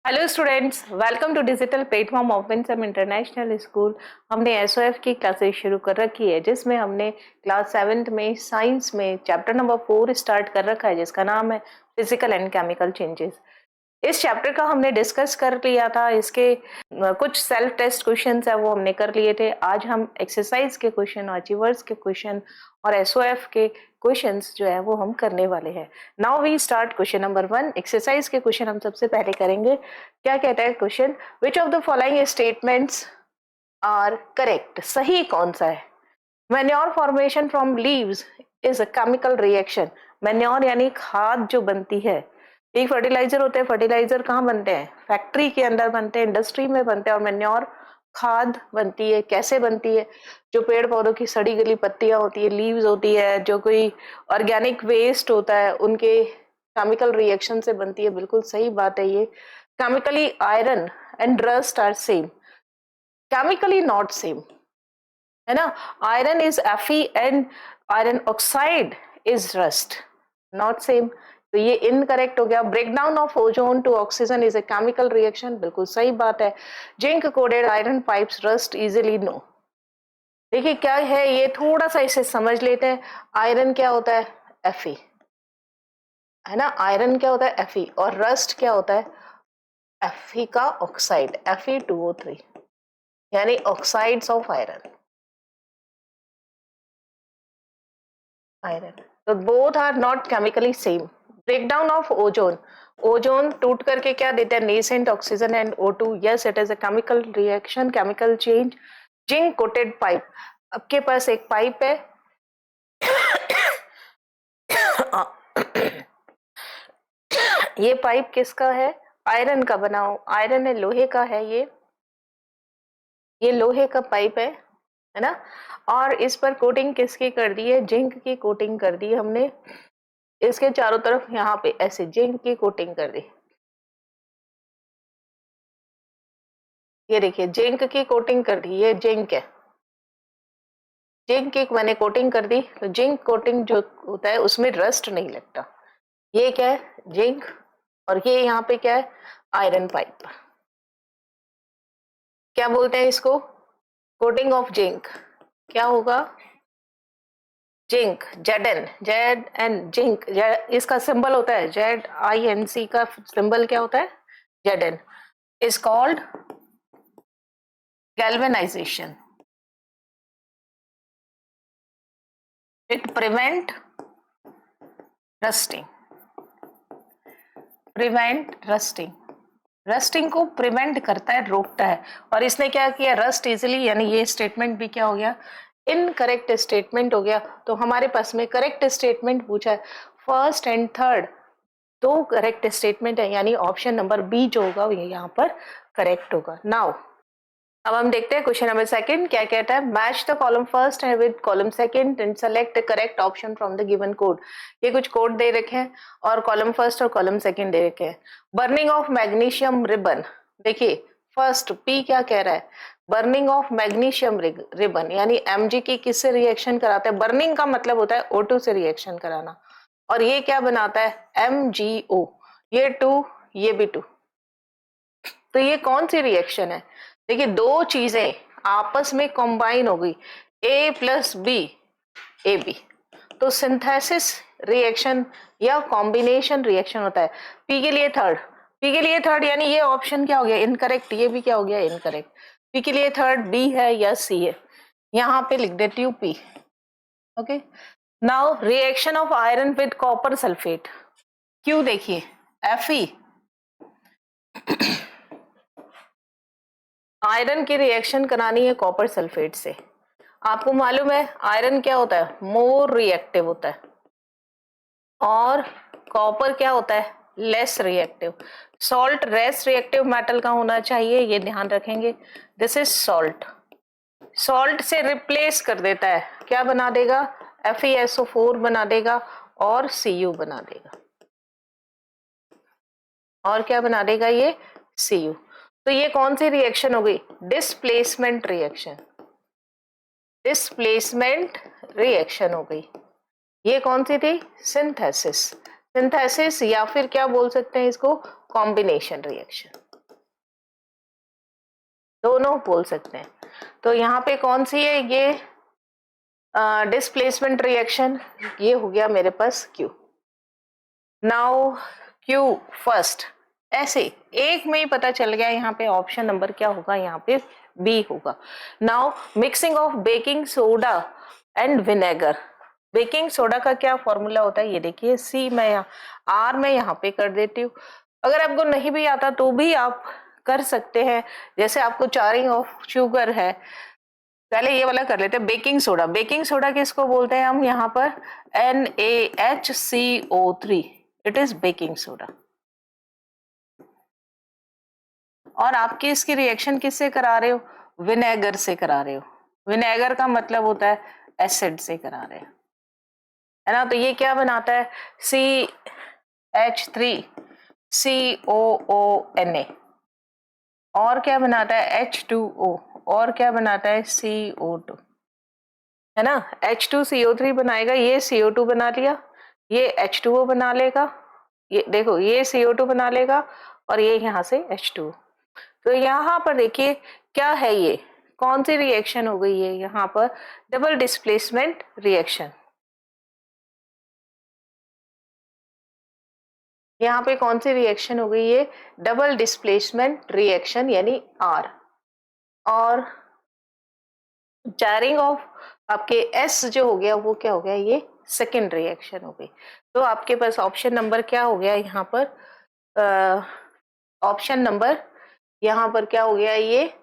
Hello students, welcome to digital platform of winsome international school. हमने SOF की classes शुरू कर रखी है, जिसमें हमने क्लास 7th में साइंस में चैप्टर नंबर 4 स्टार्ट कर रखा है, जिसका नाम है फिजिकल एंड केमिकल चेंजेस। इस चैप्टर का हमने डिस्कस कर लिया था। इसके कुछ सेल्फ टेस्ट क्वेश्चंस है वो हमने कर लिए थे। आज हम एक्सरसाइज के क्वेश्चन, अचीवर्स के क्वेश्चन और एसओएफ के क्वेश्चंस जो है वो हम करने वाले हैं। Now we start question number 1। Exercise के क्वेश्चन हम सबसे पहले करेंगे। क्या कहता है question? Which of the following statements are correct? सही कौन सा है? Manure formation from leaves is a chemical reaction. Manure यानी खाद जो बनती है, एक फर्टिलाइजर होते हैं। फर्टिलाइजर कहाँ बनते हैं? फैक्ट्री के अंदर बनते हैं, इंडस्ट्री में बनते हैं। और मैन्योर खाद बनती है। कैसे बनती है? जो पेड़ पौधों की सड़ी गली पत्तियां होती है, लीव्स होती है, जो कोई ऑर्गेनिक वेस्ट होता है, उनके केमिकल रिएक्शन से बनती है। बिल्कुल सही बात है ये। Chemically iron and rust are same, chemically not same, है ना। Iron is Fe and iron oxide is rust, not same. तो ये इनकरेक्ट हो गया। Breakdown of ozone to oxygen is a chemical reaction, बिल्कुल सही बात है। Zinc coated iron pipes rust easily, no. देखिए क्या है ये, थोड़ा सा इसे समझ लेते हैं। आयरन क्या होता है? Fe, है ना। आयरन क्या होता है? Fe। और रस्ट क्या होता है? Fe का ऑक्साइड, Fe2O3, यानी ऑक्साइड्स ऑफ आयरन। आयरन, तो both are not chemically same. Breakdown of ozone, ozone टूट करके क्या देता है? Nascent oxygen and O2, yes it is a chemical reaction, chemical change. Zinc coated pipe, आपके पास एक पाइप है ये पाइप किसका है? आयरन का बना हो। आयरन है, लोहे का है ये लोहे का पाइप है ना। और इस पर कोटिंग किसकी कर दी है? जिंक की कोटिंग कर दी हमने। इसके चारों तरफ यहाँ पे ऐसे जिंक की कोटिंग कर दी। ये देखिए जिंक की कोटिंग कर दी, ये जिंक है। जिंक की मैंने कोटिंग कर दी, तो जिंक कोटिंग जो होता है उसमें रस्ट नहीं लगता। ये क्या है? जिंक। और ये यहाँ पे क्या है? Iron pipe. क्या बोलते हैं इसको? Coating of zinc. क्या होगा? Zinc, Z N zinc. इसका सिंबल होता है ZINC का सिंबल क्या होता है? Zn is called galvanisation. It prevent rusting, prevent rusting. Rusting को प्रिवेंट करता है, रोकता है। और इसने क्या किया? रस्ट इजिली, यानी ये स्टेटमेंट भी क्या हो गया? इनकरेक्ट स्टेटमेंट हो गया। तो हमारे पास में करेक्ट स्टेटमेंट पूछा है, फर्स्ट एंड थर्ड दो करेक्ट स्टेटमेंट है, यानी ऑप्शन नंबर बी जो होगा ये यहाँ पर करेक्ट होगा। नाउ अब हम देखते हैं क्वेश्चन नंबर 2 क्या कहता है। मैच द कॉलम फर्स्ट है with column second and select the correct option from the given code. ये कुछ कोड दे रखे हैं और कॉलम फर्स्ट और कॉलम सेकंड दे रखे हैं। बर्निंग ऑफ मैग्नीशियम रिबन, देखिए फर्स्ट पी क्या कह रहा है? बर्निंग ऑफ मैग्नीशियम रिबन, यानी Mg की किससे रिएक्शन कराता है? बर्निंग का मतलब होता है O2 से रिएक्शन कराना। और ये क्या बनाता है? MgO, ये 2, ये भी 2। तो ये कौन सी रिएक्शन है? देखिए दो चीजें आपस में कंबाइन हो गई, A प्लस बी, AB। तो सिंथेसिस रिएक्शन या कॉम्बिनेशन रिएक्शन होता है। पी के लिए थर्ड, पी के लिए थर्ड, यानी ये ऑप्शन क्या हो गया? इनकरेक्ट। ये भी क्या हो गया? इनकरेक्ट। पी के लिए थर्ड बी है या सी है? यहाँ पे लिख देती हूँ P. Okay, now reaction of iron with copper sulphate. क्यों? देखिए Fe, आयरन की रिएक्शन करानी है कॉपर सल्फेट से। आपको मालूम है आयरन क्या होता है? मोर रिएक्टिव होता है। और कॉपर क्या होता है? Less reactive. Salt less reactive metal का होना चाहिए, ये ध्यान रखेंगे। This is salt. सॉल्ट से रिप्लेस कर देता है, क्या बना देगा? FeSO4 बना देगा और Cu बना देगा। और क्या बना देगा ये? Cu। तो ये कौन सी रिएक्शन हो गई? Displacement reaction. डिस्प्लेसमेंट रिएक्शन हो गई। ये कौन सी थी? सिंथेसिस। सिंथेसिस या फिर क्या बोल सकते हैं इसको? Combination reaction. दोनों बोल सकते हैं। तो यहाँ पे कौन सी है ये डिस्प्लेसमेंट रिएक्शन, ये हो गया मेरे पास Q। नाउ Q फर्स्ट, ऐसे एक में ही पता चल गया यहाँ पे ऑप्शन नंबर क्या होगा, यहाँ पे बी होगा। Now mixing of baking soda and vinegar. Baking soda का क्या फॉर्मूला होता है ये देखिए, सी मैं यहाँ आर में यहाँ पे कर देती हूँ। अगर आपको नहीं भी आता तो भी आप कर सकते हैं, जैसे आपको चारिंग ऑफ शुगर है, पहले ये वाला कर लेते हैं। बेकिंग सोडा, बेकिंग सोडा किसको बोलते हैं हम यहाँ पर, NaHCO3, it is baking soda. और आपकी इसकी रिएक्शन किससे करा रहे हो, विनेगर से करा रहे हो। विनेगर का मतलब होता है एसिड से करा रहे हो, है ना। तो ये क्या बनाता है, CH3COONA, और क्या बनाता है H2O, और क्या बनाता है CO2, है ना। H2CO3 बनाएगा, ये CO2 बना लिया, ये H2O बना लेगा, ये देखो ये CO2 बना लेगा, और ये यहाँ से H2O। तो यहाँ पर देखिए क्या है, ये कौन सी रिएक्शन हो गई है यहाँ पर, डबल डिस्प्लेसमेंट रिएक्शन। यहाँ पे कौन सी रिएक्शन हो गई है, डबल डिस्प्लेसमेंट रिएक्शन यानी R। और जारिंग ऑफ आपके S जो हो गया वो क्या हो गया, ये सेकेंड रिएक्शन हो गई। तो आपके पास ऑप्शन नंबर क्या हो गया यहाँ पर, ऑप्शन नंबर यहाँ पर क्या हो गया, ये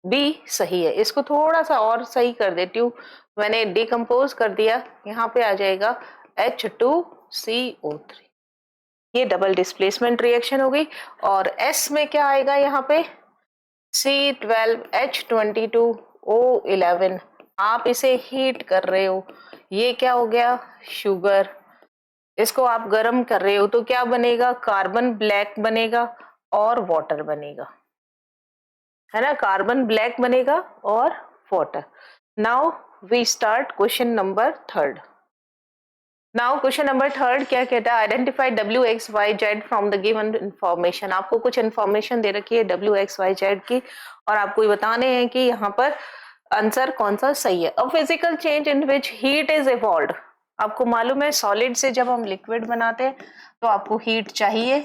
बी सही है। इसको थोड़ा सा और सही कर देती हूँ, मैंने डिकम्पोज कर दिया, यहाँ पे आ जाएगा H2CO3, ये डबल डिस्प्लेसमेंट रिएक्शन हो गई। और S में क्या आएगा यहाँ पे, C12H22O11, आप इसे हीट कर रहे हो, ये क्या हो गया, शुगर। इसको आप गर्म कर रहे हो तो क्या बनेगा, कार्बन ब्लैक बनेगा और वाटर बनेगा, है ना, कार्बन ब्लैक बनेगा और water. Now we start question number third. Now question number third क्या कहता है, identify WXYZ from the given information. आपको कुछ इंफॉर्मेशन दे रखी है WXYZ की, और आपको ये बताने हैं कि यहाँ पर आंसर कौन सा सही है। A physical change in which heat is evolved. आपको मालूम है सॉलिड से जब हम लिक्विड बनाते हैं तो आपको हीट चाहिए,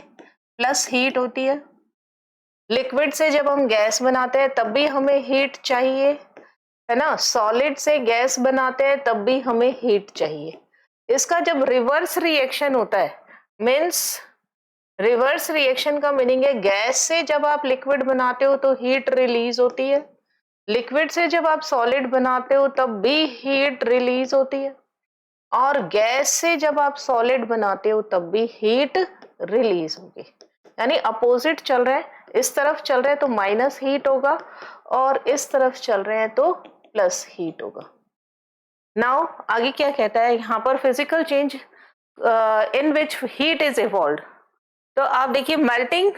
प्लस हीट होती है। लिक्विड से जब हम गैस बनाते हैं तब भी हमें हीट चाहिए, है ना। सॉलिड से गैस बनाते हैं तब भी हमें हीट चाहिए। इसका जब रिवर्स रिएक्शन होता है, मीन्स रिवर्स रिएक्शन का मीनिंग है गैस से जब आप लिक्विड बनाते हो तो हीट रिलीज होती है, लिक्विड से जब आप सॉलिड बनाते हो तब भी हीट रिलीज होती है, और गैस से जब आप सॉलिड बनाते हो तब भी हीट रिलीज होगी। यानी अपोजिट चल रहे हैं, इस तरफ चल रहे हैं तो माइनस हीट होगा, और इस तरफ चल रहे हैं तो प्लस हीट होगा। नाउ आगे क्या कहता है यहाँ पर, physical change in which heat is evolved. तो आप देखिए मेल्टिंग,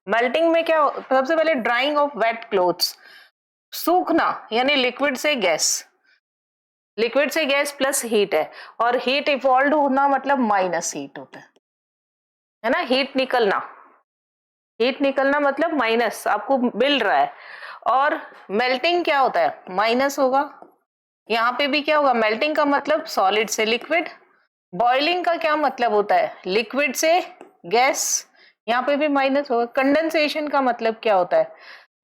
मेल्टिंग में क्या, सबसे पहले ड्राइंग ऑफ वेट क्लोथ्स, सूखना यानी लिक्विड से गैस, लिक्विड से गैस प्लस हीट है, और हीट इवॉल्व होना मतलब माइनस हीट होता है ना। हीट निकलना, हीट निकलना मतलब माइनस आपको मिल रहा है। और मेल्टिंग क्या होता है, माइनस होगा। यहाँ पे भी क्या होगा, मेल्टिंग का मतलब सॉलिड से लिक्विड। बॉइलिंग का क्या मतलब होता है, लिक्विड से गैस, यहाँ पे भी माइनस होगा। कंडेंसेशन का मतलब क्या होता है,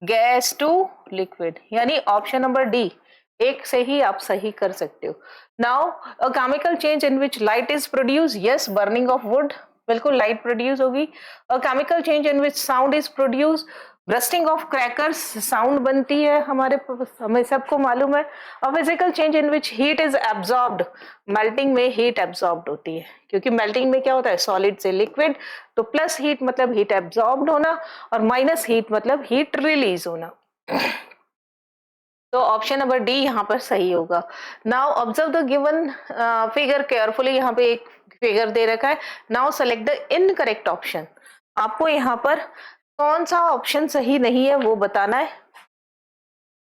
गैस टू लिक्विड, यानी ऑप्शन नंबर डी, एक से ही आप सही कर सकते हो। Now a chemical change in which light is produce, yes burning of would, बिल्कुल लाइट प्रोड्यूस होगी। अ chemical change in which sound is produce, bursting of crackers sound बनती है, हमें सबको मालूम है। A physical change in which heat is absorbed, melting में heat absorbed होती है, क्योंकि मेल्टिंग में क्या होता है, सॉलिड से लिक्विड, तो प्लस हीट मतलब हीट एब्जॉर्ब्ड होना, और माइनस हीट मतलब हीट रिलीज होना। तो ऑप्शन नंबर डी यहाँ पर सही होगा। Now observe the given figure carefully, यहाँ पे एक फिगर दे रखा है। Now select the incorrect option, आपको यहाँ पर कौन सा ऑप्शन सही नहीं है वो बताना है।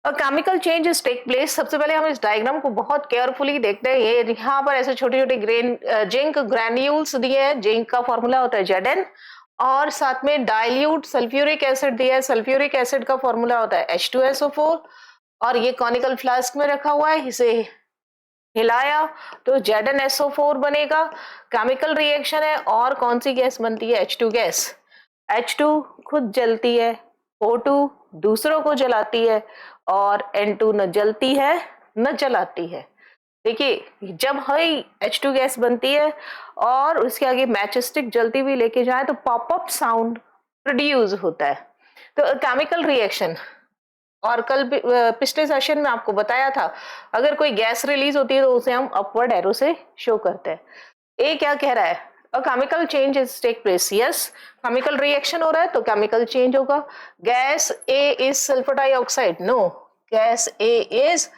A chemical change is take place, सबसे पहले हम इस डायग्राम को बहुत केयरफुली देखते हैं। ये यहाँ पर ऐसे छोटे छोटे जिंक ग्रैन्यूल्स दिए हैं, जिंक का फॉर्मूला होता है Zn, और साथ में डाइल्यूट सल्फ्यूरिक एसिड दिया है। सल्फ्यूरिक एसिड का फॉर्मूला होता है H2SO4 और ये कॉनिकल फ्लास्क में रखा हुआ है, इसे हिलाया तो ZnSO4 बनेगा। केमिकल रिएक्शन है और कौन सी गैस बनती है? H2 gas. H2 खुद जलती है, O2 दूसरों को जलाती है और N2 न जलती है न जलाती है। देखिए जब हई H2 गैस बनती है और उसके आगे मैचस्टिक जलती हुई लेके जाए तो पॉपअप साउंड प्रोड्यूस होता है। तो केमिकल रिएक्शन, और कल पिछले सेशन में आपको बताया था अगर कोई गैस रिलीज होती है तो उसे हम अपवर्ड एरो से शो करते हैं। ए क्या कह रहा है? A chemical change is take place. Yes, chemical reaction हो रहा है तो केमिकल चेंज होगा। Gas A is sulphur dioxide. No, gas A is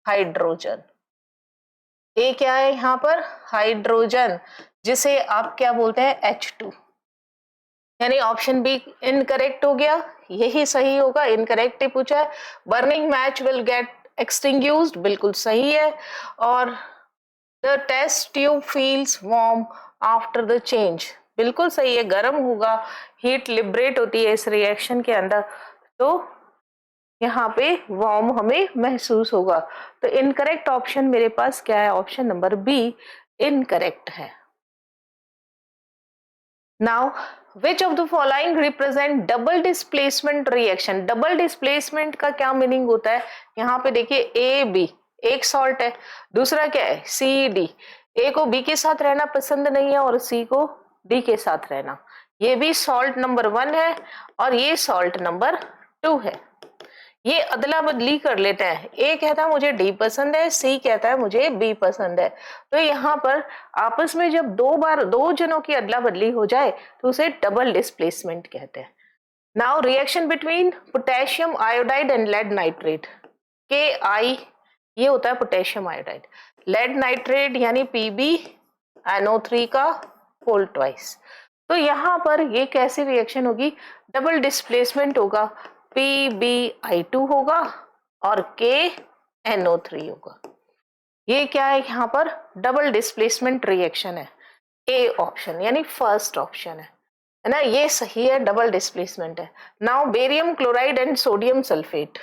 hydrogen. A क्या है यहाँ पर? हाइड्रोजन, जिसे आप क्या बोलते हैं? H2। यानी ऑप्शन बी इनकरेक्ट हो गया, यही सही होगा। इनकरेक्ट ही पूछा है। Burning match will get extinguished, बिल्कुल सही है। और the test tube feels warm after the change, बिल्कुल सही है, गर्म होगा, हीट लिबरेट होती है इस रिएक्शन के अंदर, तो यहाँ पे वार्म हमें महसूस होगा। तो इनकरेक्ट ऑप्शन मेरे पास क्या है? ऑप्शन नंबर बी इनकरेक्ट है। Now which of the following represent double displacement reaction? Double displacement का क्या मीनिंग होता है? यहाँ पे देखिए ए बी, एक सॉल्ट है, दूसरा क्या है? C D. ए को बी के साथ रहना पसंद नहीं है और सी को डी के साथ रहना। ये भी सॉल्ट नंबर 1 है और ये सॉल्ट नंबर 2 है। ये अदला बदली कर लेते हैं, ए कहता है मुझे डी पसंद है, सी कहता है मुझे बी पसंद है। तो यहाँ पर आपस में जब दो जनों की अदला बदली हो जाए तो उसे डबल डिस्प्लेसमेंट कहते हैं। Now reaction between potassium iodide and lead nitrate, K I, ये होता है पोटेशियम आयोडाइड। लेड नाइट्रेट यानी PbNO3 का होल ट्वाइस। तो यहाँ पर ये कैसी रिएक्शन होगी? डबल डिस्प्लेसमेंट होगा, PbI2 होगा और KNO3 होगा। ये क्या है? यहाँ पर डबल डिस्प्लेसमेंट रिएक्शन है। ए ऑप्शन यानी फर्स्ट ऑप्शन है ना, ये सही है, डबल डिस्प्लेसमेंट है। Now barium chloride and sodium sulphate,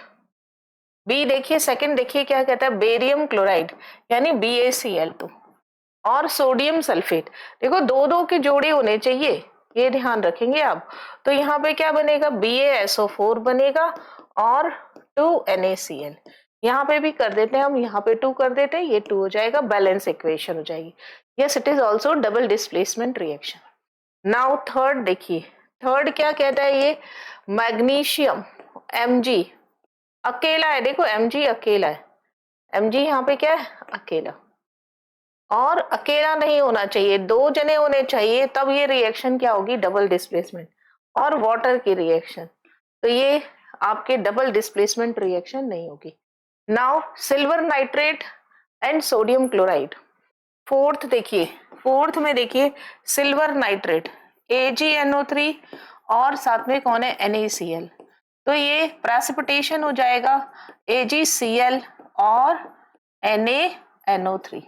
B देखिए, सेकंड देखिए क्या कहता है? बेरियम क्लोराइड यानी BaCl2 और सोडियम सल्फेट। देखो दो दो के जोड़े होने चाहिए, ये ध्यान रखेंगे आप। तो यहाँ पे क्या बनेगा? BaSO4 बनेगा और 2NaCl। यहाँ पे भी कर देते हैं हम, यहाँ पे 2 कर देते हैं, ये 2 हो जाएगा, बैलेंस इक्वेशन हो जाएगी। Yes, it is also double displacement reaction. Now third देखिए, थर्ड क्या कहता है? ये मैग्नीशियम Mg अकेला है। देखो Mg अकेला है, Mg यहाँ पे क्या है? अकेला। और अकेला नहीं होना चाहिए, दो जने होने चाहिए, तब ये रिएक्शन क्या होगी? Double displacement. और वाटर की रिएक्शन, तो ये आपके डबल डिस्प्लेसमेंट रिएक्शन नहीं होगी। Now silver nitrate and sodium chloride, fourth देखिए, फोर्थ में देखिए सिल्वर नाइट्रेट AgNO3 और साथ में कौन है? NaCl। तो ये प्रेसिपिटेशन हो जाएगा AgCl और NaNO3।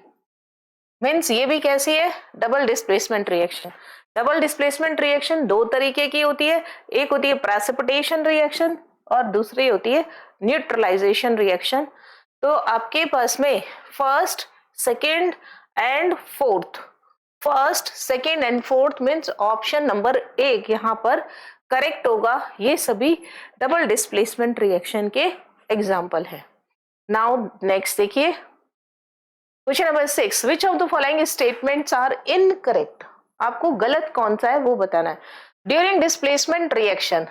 मीन्स ये भी कैसी है? Double displacement reaction. Double displacement reaction दो तरीके की होती है, एक होती है प्रेसिपिटेशन रिएक्शन और दूसरी होती है न्यूट्रलाइजेशन रिएक्शन। तो आपके पास में first, second and fourth, first, second and fourth means option number 1 यहाँ पर करेक्ट होगा। ये सभी डबल डिस्प्लेसमेंट रिएक्शन के एग्जाम्पल है। नाउ नेक्स्ट देखिए, question number 6, which of the following statements are incorrect? आपको गलत कौन सा है वो बताना है। During displacement reaction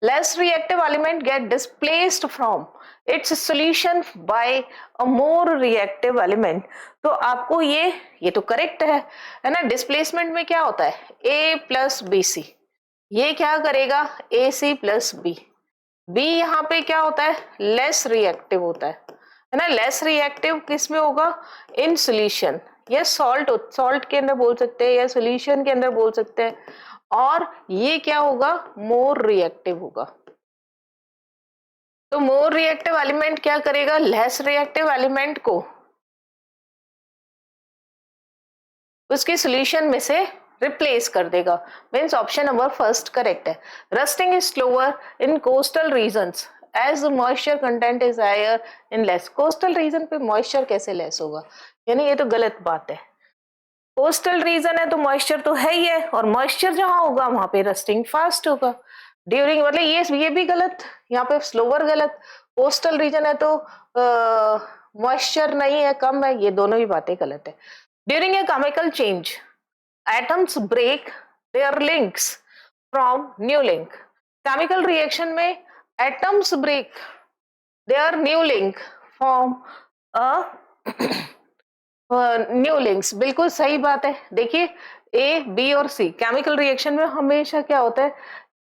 less reactive element get displaced from its solution by a more reactive element. तो आपको ये तो करेक्ट है ना। डिस्प्लेसमेंट में क्या होता है? A प्लस BC, ये क्या करेगा? AC प्लस B यहाँ पे क्या होता है? लेस रिएक्टिव होता है ना। लेस रिएक्टिव किस में होगा? इन सॉल्यूशन, या सॉल्ट के अंदर बोल सकते हैं या सॉल्यूशन के अंदर बोल सकते हैं। और ये क्या होगा? मोर रिएक्टिव होगा। तो मोर रिएक्टिव एलिमेंट क्या करेगा? लेस रिएक्टिव एलिमेंट को उसके सॉल्यूशन में से रिप्लेस कर देगा, means option number first correct है। Rusting is slower in coastal regions as moisture content is higher in less. Coastal region पे मॉइस्चर कैसे लेस होगा, यानी ये तो गलत बात है। कोस्टल रीजन है तो मॉइस्चर तो है ही है, और मॉइस्चर जहां होगा वहां पे रस्टिंग फास्ट होगा। ड्यूरिंग मतलब ये भी गलत, यहाँ पे स्लोवर गलत। कोस्टल रीजन है तो मॉइस्चर नहीं है, कम है, ये दोनों ही बातें गलत है। During a chemical change atoms break their links from new link. Chemical reaction में atoms break their new link from new links, बिल्कुल सही बात है। देखिए ए बी और सी केमिकल रिएक्शन में हमेशा क्या होता है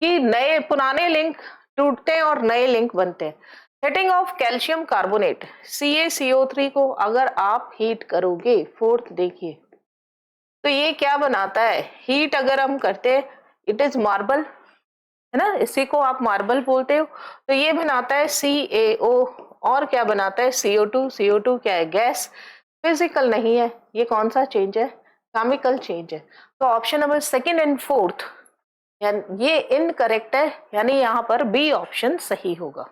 कि नए पुराने लिंक टूटते हैं और नए लिंक बनते हैं। Heating of calcium carbonate CaCO3 को अगर आप हीट करोगे, फोर्थ देखिए, तो ये क्या बनाता है, हीट अगर हम करते हैं, इट इज मार्बल, है ना, इसी को आप मार्बल बोलते हो। तो ये बनाता है CaO, और क्या बनाता है CO2। CO2 क्या है, गैस, फिजिकल नहीं है। ये कौन सा चेंज है, केमिकल चेंज है। तो option number second and fourth ये इनकरेक्ट है, यानी यहाँ पर बी ऑप्शन सही होगा।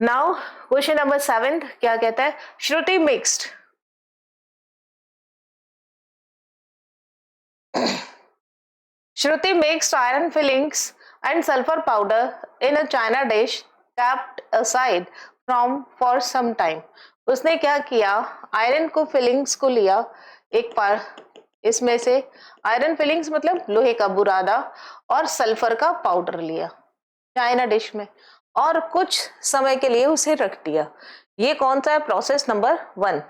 नाउ क्वेश्चन नंबर 7 क्या कहता है, श्रुति mixed Shruti mixed iron fillings and sulfur powder in a china dish kept aside from for some time। उसने क्या किया, आयरन को फिलिंग्स को लिया एक बार, इसमें से आयरन फिलिंग्स मतलब लोहे का बुरादा और सल्फर का पाउडर लिया चाइना डिश में, और कुछ समय के लिए उसे रख दिया। ये कौन सा है, process number 1।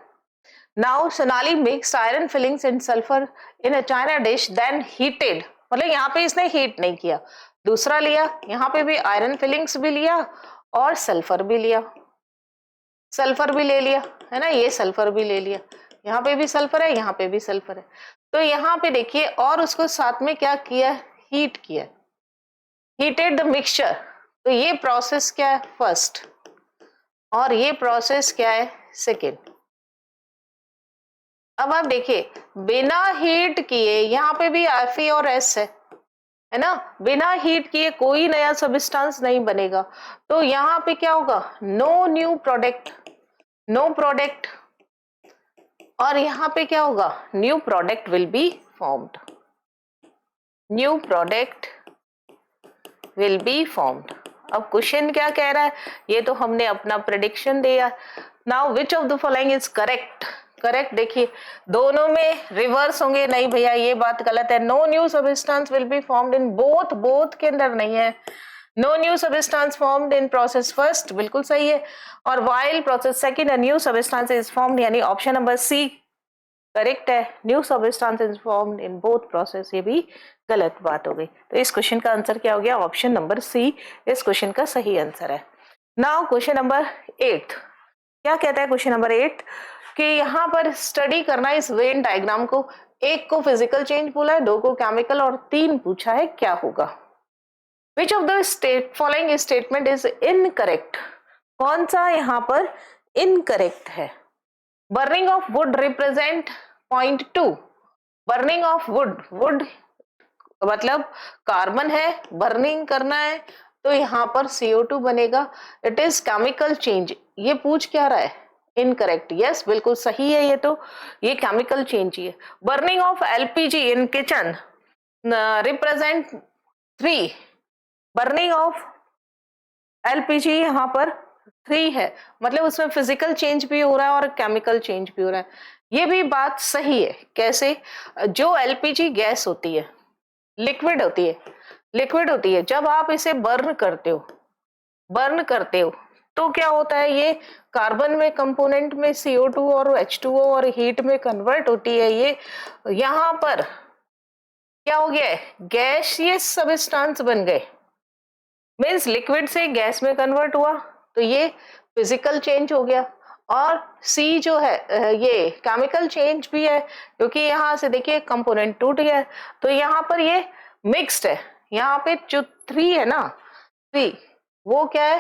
Now Sonali mix iron fillings in sulphur in a china dish then heated, मतलब यहाँ पे इसने हीट नहीं किया, दूसरा लिया, यहाँ पे भी आयरन फिलिंग्स भी लिया और सल्फर भी लिया, सल्फर भी ले लिया, है ना, ये सल्फर भी ले लिया, यहाँ पे भी सल्फर है, यहाँ पे भी सल्फर है। तो यहाँ पे देखिए, और उसको साथ में क्या किया, हीट किया, हीटेड द मिक्सचर। तो ये प्रोसेस क्या है, फर्स्ट, और ये प्रोसेस क्या है, सेकेंड। अब आप देखिए, बिना हीट किए, यहाँ पे भी Fe और S है ना, बिना हीट किए कोई नया सब्सटेंस नहीं बनेगा। तो यहाँ पे क्या होगा, no new product, no product, और यहाँ पे क्या होगा, new product will be formed, new product will be formed. अब क्वेश्चन क्या कह रहा है, ये तो हमने अपना प्रेडिक्शन दिया। Now which of the following is correct, correct देखिए, दोनों में रिवर्स होंगे, नहीं भैया ये बात गलत है। No new substance will be formed in both, both के अंदर नहीं है। No new substance formed in process first, बिल्कुल सही है, और while process second a new substance is formed, यानी ऑप्शन नंबर सी करेक्ट है। New substance is formed in both process, ये भी गलत बात हो गई। तो इस क्वेश्चन का आंसर क्या हो गया, ऑप्शन नंबर सी इस क्वेश्चन का सही आंसर है। नाउ क्वेश्चन नंबर 8 क्या कहता है, क्वेश्चन नंबर 8 कि यहाँ पर स्टडी करना इस वेन डायग्राम को, एक को फिजिकल चेंज बोला है, 2 को केमिकल, और 3 पूछा है क्या होगा। विच of the following statement is incorrect, कौन सा यहाँ पर इनकरेक्ट है। Burning of would represent point 2, burning of would, would मतलब कार्बन है, बर्निंग करना है, तो यहाँ पर CO2 बनेगा। इट इज केमिकल चेंज, ये पूछ क्या रहा है, इनकरेक्ट, यस बिल्कुल सही है, ये तो ये केमिकल चेंज ही है। Burning of LPG in kitchen represent 3, burning of LPG यहाँ पर 3 है, मतलब उसमें फिजिकल चेंज भी हो रहा है और केमिकल चेंज भी हो रहा है। ये भी बात सही है, कैसे, जो LPG गैस होती है, लिक्विड होती है, लिक्विड होती है, जब आप इसे बर्न करते हो, बर्न करते हो, तो क्या होता है, ये कार्बन में कंपोनेंट में CO2 और H2O और हीट में कन्वर्ट होती है। ये यहाँ पर क्या हो गया है, गैसियस सब्सटेंस बन गए, मीन्स लिक्विड से गैस में कन्वर्ट हुआ, तो ये फिजिकल चेंज हो गया। और सी जो है ये केमिकल चेंज भी है, क्योंकि यहाँ से देखिए कंपोनेंट टूट गया है, तो यहाँ पर ये मिक्स्ड है। यहाँ पे जो 3 है ना, 3 वो क्या है,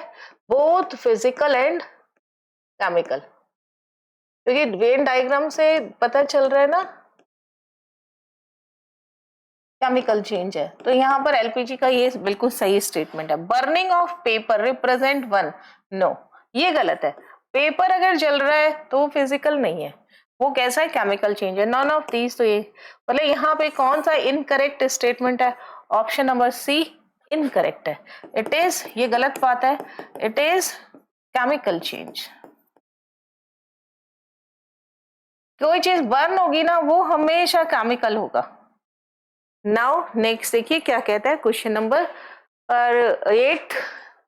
बोथ फिजिकल एंड केमिकल, क्योंकि वेन डायग्राम से पता चल रहा है ना केमिकल चेंज है। तो यहाँ पर एलपीजी का ये बिल्कुल सही स्टेटमेंट है। Burning of paper represent one, no, ये गलत है। पेपर अगर जल रहा है तो वो फिजिकल नहीं है, वो कैसा है, केमिकल चेंज है। नॉन ऑफ दीज, तो ये मतलब यहाँ पे कौन सा इनकरेक्ट स्टेटमेंट है, ऑप्शन नंबर सी इनकरेक्ट है। इट इज, ये गलत बात है, इट इज केमिकल चेंज। कोई चीज बर्न होगी ना वो हमेशा केमिकल होगा। नाउ नेक्स्ट देखिए क्या कहता है question number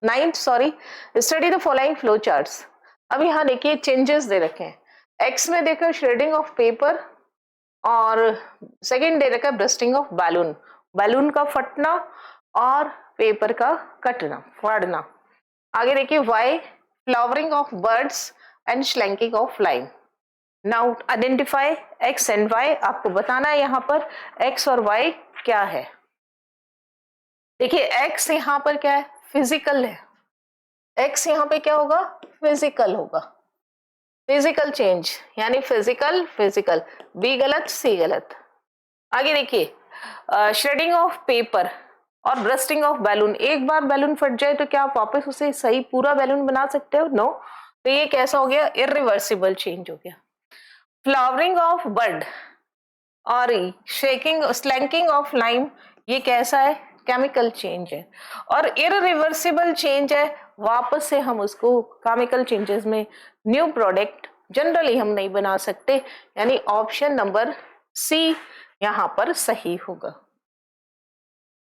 9th, sorry, study the following flow charts. अब यहाँ देखिए चेंजेस दे रखे हैं। एक्स में देखा श्रेडिंग ऑफ पेपर, और सेकंड दे रखा है ब्रस्टिंग ऑफ बैलून, बैलून का फटना और पेपर का कटना, फाड़ना। आगे देखिए Y, flowering of birds and slaking of line. Now identify X and Y, आपको बताना है यहाँ पर एक्स और वाई क्या है। देखिए एक्स यहाँ पर क्या है, फिजिकल है। एक्स यहाँ पे क्या होगा, फिजिकल होगा, फिजिकल चेंज, यानी फिजिकल फिजिकल, बी गलत सी गलत। आगे देखिए श्रेडिंग ऑफ पेपर और ब्रस्टिंग ऑफ बैलून। एक बार बैलून फट जाए तो क्या आप वापस उसे सही पूरा बैलून बना सकते हो, नो। तो ये कैसा हो गया, इरिवर्सिबल चेंज हो गया। फ्लावरिंग ऑफ बर्ड और शेकिंग स्लैंकिंग ऑफ लाइम, ये कैसा है, केमिकल चेंज है। और इरिवर्सिबल चेंज है, वापस से हम उसको केमिकल चेंजेस में न्यू प्रोडक्ट जनरली हम नहीं बना सकते, यानी ऑप्शन नंबर सी यहां पर सही होगा।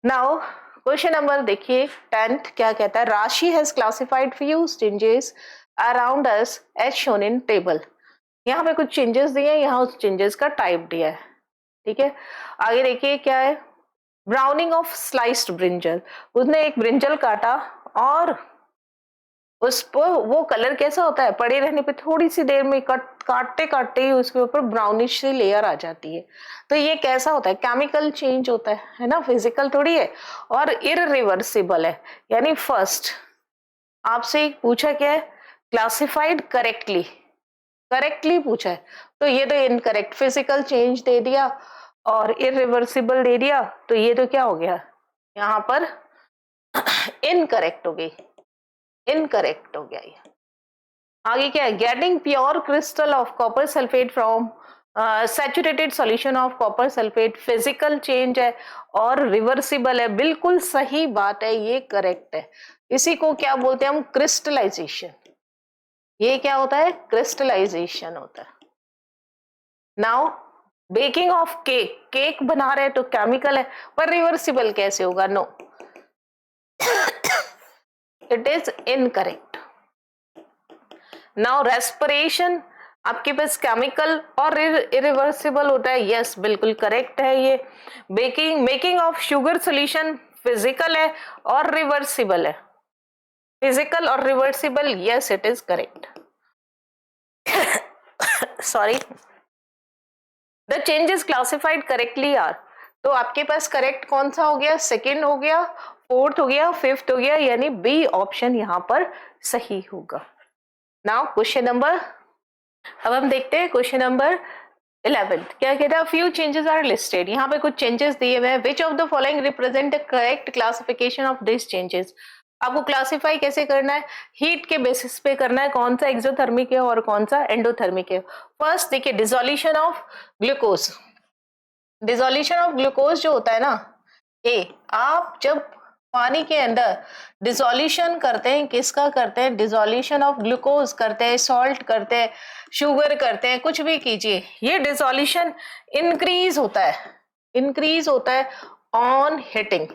नाउ क्वेश्चन नंबर देखिए 10th क्या कहता है, Rashi has classified few changes around us as shown in table. यहाँ पे कुछ चेंजेस दिए हैं, यहाँ उस चेंजेस का टाइप दिया है, ठीक है। आगे देखिए क्या है, ब्राउनिंग ऑफ स्लाइस्ड ब्रिंजल, उसने एक ब्रिंजल काटा और उस पर वो कलर कैसा होता है, पड़े रहने पे थोड़ी सी देर में काटते काटते ही उसके ऊपर ब्राउनिश सी लेयर आ जाती है। तो ये कैसा होता है, केमिकल चेंज होता है ना, फिजिकल थोड़ी है। और इररिवर्सिबल है, यानी फर्स्ट आपसे पूछा क्या है, क्लासिफाइड करेक्टली, करेक्टली पूछा है, तो ये तो इनकरेक्ट, फिजिकल चेंज दे दिया और इरिवर्सिबल दे दिया, तो ये तो क्या हो गया यहाँ पर इनकरेक्ट हो गई, इनकरेक्ट हो गया ये। आगे क्या है, getting pure crystal of copper sulphate from saturated solution of copper sulphate, physical change है और रिवर्सिबल है, बिल्कुल सही बात है, ये करेक्ट है। इसी को क्या बोलते हैं हम, क्रिस्टलाइजेशन। ये क्या होता है, क्रिस्टलाइजेशन होता है। Now baking of cake, cake बना रहे हैं तो केमिकल है, पर रिवर्सिबल कैसे होगा, no, it is incorrect. Now respiration, आपके पास केमिकल और इरिवर्सिबल होता है, यस बिल्कुल करेक्ट है ये। Baking, making of sugar solution physical है और रिवर्सिबल है, फिजिकल और reversible, yes it is correct. Sorry, the changes classified correctly are, तो आपके पास करेक्ट कौन सा हो गया, सेकेंड हो गया, फोर्थ हो गया, फिफ्थ हो गया, यानी बी ऑप्शन यहां पर सही होगा। नाउ क्वेश्चन नंबर, अब हम देखते हैं क्वेश्चन नंबर 11 क्या कहता है, फ्यू चेंजेस आर लिस्टेड, यहाँ पे कुछ चेंजेस दिए हुए हैं, विच of the following represent the correct classification of this changes. आपको क्लासिफाई कैसे करना है, हीट के बेसिस पे करना है, कौन सा एक्सोथर्मिक है और कौन सा एंडोथर्मिक है। फर्स्ट देखिए dissolution of glucose, dissolution of glucose जो होता है ना, आप जब पानी के अंदर डिसोल्यूशन करते हैं, किसका करते हैं, डिसोल्यूशन ऑफ ग्लूकोज करते हैं, सॉल्ट करते हैं, शुगर करते हैं, कुछ भी कीजिए, ये डिसोल्यूशन इंक्रीज होता है, इंक्रीज होता है ऑन हीटिंग।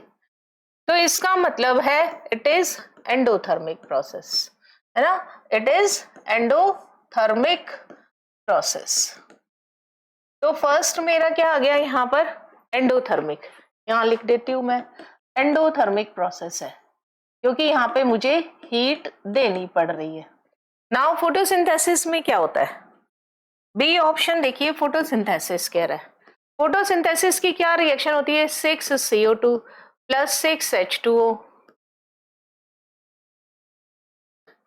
तो इसका मतलब है इट इज एंडोथर्मिक प्रोसेस, है ना, इट इज एंडोथर्मिक प्रोसेस। तो फर्स्ट मेरा क्या आ गया यहाँ पर, एंडोथर्मिक, यहाँ लिख देती हूं मैं, एंडोथर्मिक प्रोसेस है क्योंकि यहाँ पे मुझे हीट देनी पड़ रही है। नाउ फोटोसिंथेसिस में क्या होता है, बी ऑप्शन देखिए, फोटोसिंथेसिस कह रहा है, फोटोसिंथेसिस की क्या रिएक्शन होती है, 6CO2 plus 6H2O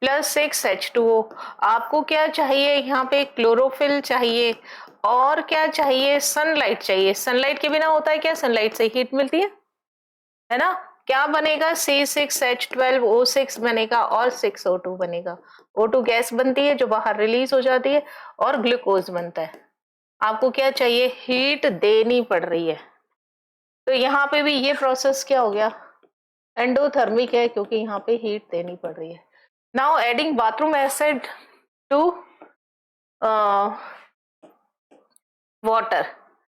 plus 6H2O। आपको क्या चाहिए, यहाँ पे क्लोरोफिल चाहिए और क्या चाहिए, सनलाइट चाहिए। सनलाइट के बिना होता है क्या, सनलाइट से हीट मिलती है ना। क्या बनेगा, C6H12O6 बनेगा और 6O2 बनेगा। O2 गैस बनती है जो बाहर रिलीज हो जाती है और ग्लूकोज बनता है। आपको क्या चाहिए, हीट देनी पड़ रही है। तो यहाँ पे भी ये प्रोसेस क्या हो गया, एंडोथर्मिक है, क्योंकि यहाँ पे हीट देनी पड़ रही है। Now adding bathroom acid to water.